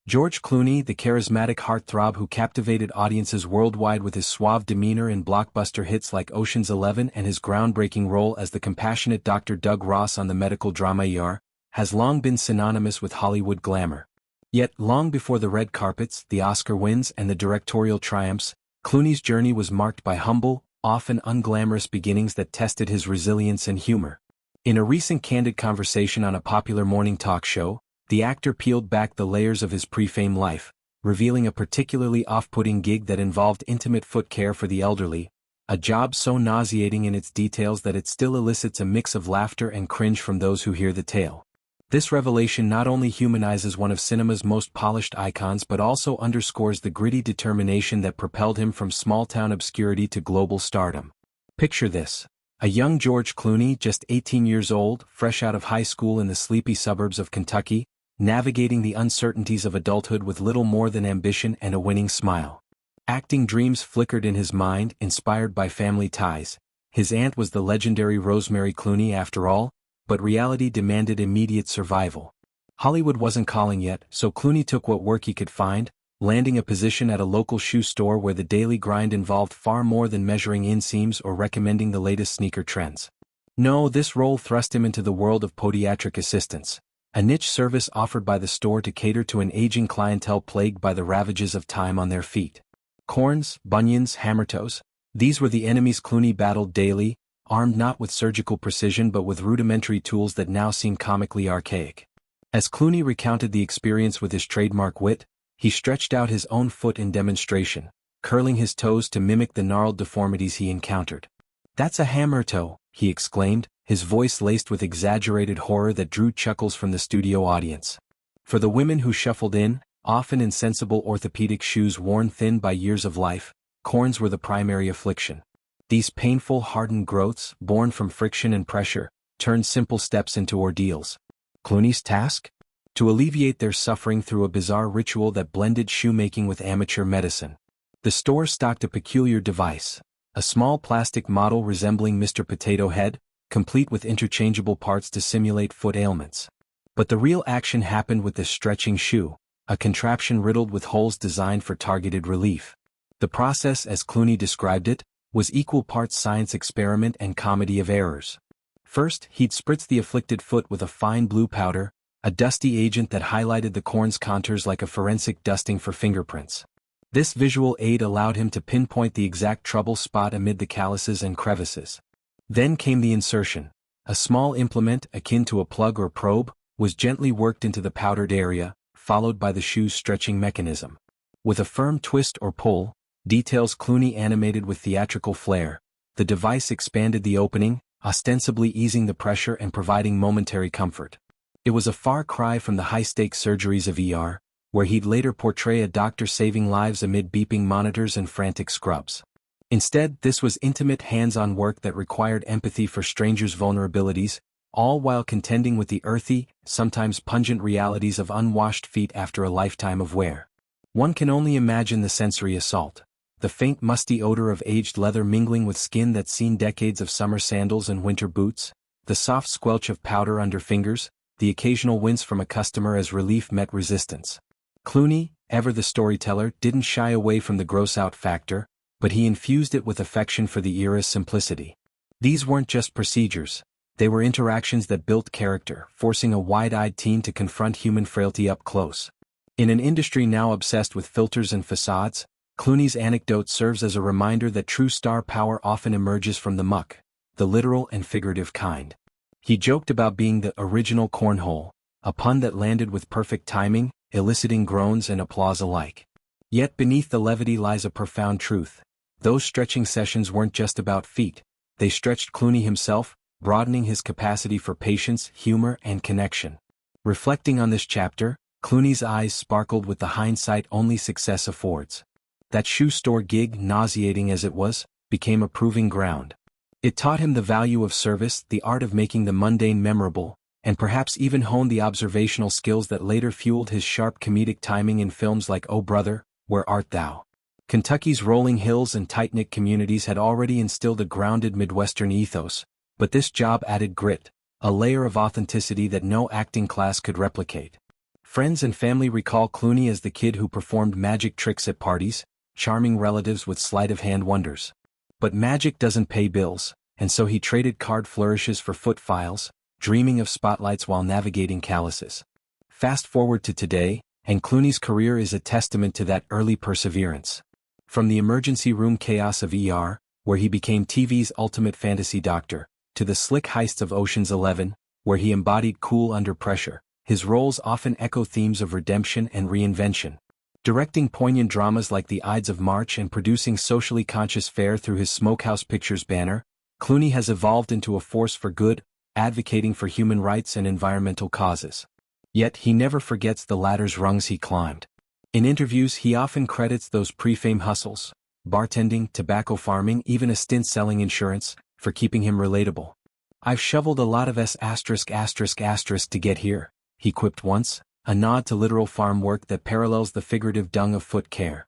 George Clooney, the charismatic heartthrob who captivated audiences worldwide with his suave demeanor in blockbuster hits like Ocean's 11 and his groundbreaking role as the compassionate Dr. Doug Ross on the medical drama ER, has long been synonymous with Hollywood glamour. Yet, long before the red carpets, the Oscar wins, and the directorial triumphs, Clooney's journey was marked by humble, often unglamorous beginnings that tested his resilience and humor. In a recent candid conversation on a popular morning talk show, the actor peeled back the layers of his pre-fame life, revealing a particularly off-putting gig that involved intimate foot care for the elderly, a job so nauseating in its details that it still elicits a mix of laughter and cringe from those who hear the tale. This revelation not only humanizes one of cinema's most polished icons but also underscores the gritty determination that propelled him from small-town obscurity to global stardom. Picture this. A young George Clooney, just 18 years old, fresh out of high school in the sleepy suburbs of Kentucky, navigating the uncertainties of adulthood with little more than ambition and a winning smile. Acting dreams flickered in his mind, inspired by family ties. His aunt was the legendary Rosemary Clooney after all, but reality demanded immediate survival. Hollywood wasn't calling yet, so Clooney took what work he could find, landing a position at a local shoe store where the daily grind involved far more than measuring inseams or recommending the latest sneaker trends. No, this role thrust him into the world of podiatric assistance, a niche service offered by the store to cater to an aging clientele plagued by the ravages of time on their feet. Corns, bunions, hammertoes, these were the enemies Clooney battled daily, armed not with surgical precision but with rudimentary tools that now seem comically archaic. As Clooney recounted the experience with his trademark wit, he stretched out his own foot in demonstration, curling his toes to mimic the gnarled deformities he encountered. "That's a hammer toe," he exclaimed, his voice laced with exaggerated horror that drew chuckles from the studio audience. For the women who shuffled in, often in sensible orthopedic shoes worn thin by years of life, corns were the primary affliction. These painful hardened growths, born from friction and pressure, turned simple steps into ordeals. Clooney's task? To alleviate their suffering through a bizarre ritual that blended shoemaking with amateur medicine. The store stocked a peculiar device, a small plastic model resembling Mr. Potato Head, complete with interchangeable parts to simulate foot ailments. But the real action happened with this stretching shoe, a contraption riddled with holes designed for targeted relief. The process, as Clooney described it, was equal parts science experiment and comedy of errors. First, he'd spritz the afflicted foot with a fine blue powder, a dusty agent that highlighted the corn's contours like a forensic dusting for fingerprints. This visual aid allowed him to pinpoint the exact trouble spot amid the calluses and crevices. Then came the insertion. A small implement, akin to a plug or probe, was gently worked into the powdered area, followed by the shoe's stretching mechanism. With a firm twist or pull, details Clooney animated with theatrical flair, the device expanded the opening, ostensibly easing the pressure and providing momentary comfort. It was a far cry from the high-stakes surgeries of ER, where he'd later portray a doctor saving lives amid beeping monitors and frantic scrubs. Instead, this was intimate hands-on work that required empathy for strangers' vulnerabilities, all while contending with the earthy, sometimes pungent realities of unwashed feet after a lifetime of wear. One can only imagine the sensory assault. The faint musty odor of aged leather mingling with skin that's seen decades of summer sandals and winter boots, the soft squelch of powder under fingers, the occasional wince from a customer as relief met resistance. Clooney, ever the storyteller, didn't shy away from the gross-out factor, but he infused it with affection for the era's simplicity. These weren't just procedures, they were interactions that built character, forcing a wide-eyed teen to confront human frailty up close. In an industry now obsessed with filters and facades, Clooney's anecdote serves as a reminder that true star power often emerges from the muck, the literal and figurative kind. He joked about being the original cornhole, a pun that landed with perfect timing, eliciting groans and applause alike. Yet beneath the levity lies a profound truth. Those stretching sessions weren't just about feet, they stretched Clooney himself, broadening his capacity for patience, humor, and connection. Reflecting on this chapter, Clooney's eyes sparkled with the hindsight only success affords. That shoe store gig, nauseating as it was, became a proving ground. It taught him the value of service, the art of making the mundane memorable, and perhaps even honed the observational skills that later fueled his sharp comedic timing in films like Oh Brother, Where Art Thou? Kentucky's rolling hills and tight-knit communities had already instilled a grounded Midwestern ethos, but this job added grit, a layer of authenticity that no acting class could replicate. Friends and family recall Clooney as the kid who performed magic tricks at parties, charming relatives with sleight-of-hand wonders. But magic doesn't pay bills, and so he traded card flourishes for foot files, dreaming of spotlights while navigating calluses. Fast forward to today, and Clooney's career is a testament to that early perseverance. From the emergency room chaos of ER, where he became TV's ultimate fantasy doctor, to the slick heists of Ocean's 11, where he embodied cool under pressure, his roles often echo themes of redemption and reinvention. Directing poignant dramas like The Ides of March and producing socially conscious fare through his Smokehouse Pictures banner, Clooney has evolved into a force for good, advocating for human rights and environmental causes. Yet he never forgets the ladder's rungs he climbed. In interviews he often credits those pre-fame hustles, bartending, tobacco farming, even a stint selling insurance, for keeping him relatable. "I've shoveled a lot of to get here," he quipped once, a nod to literal farm work that parallels the figurative dung of foot care.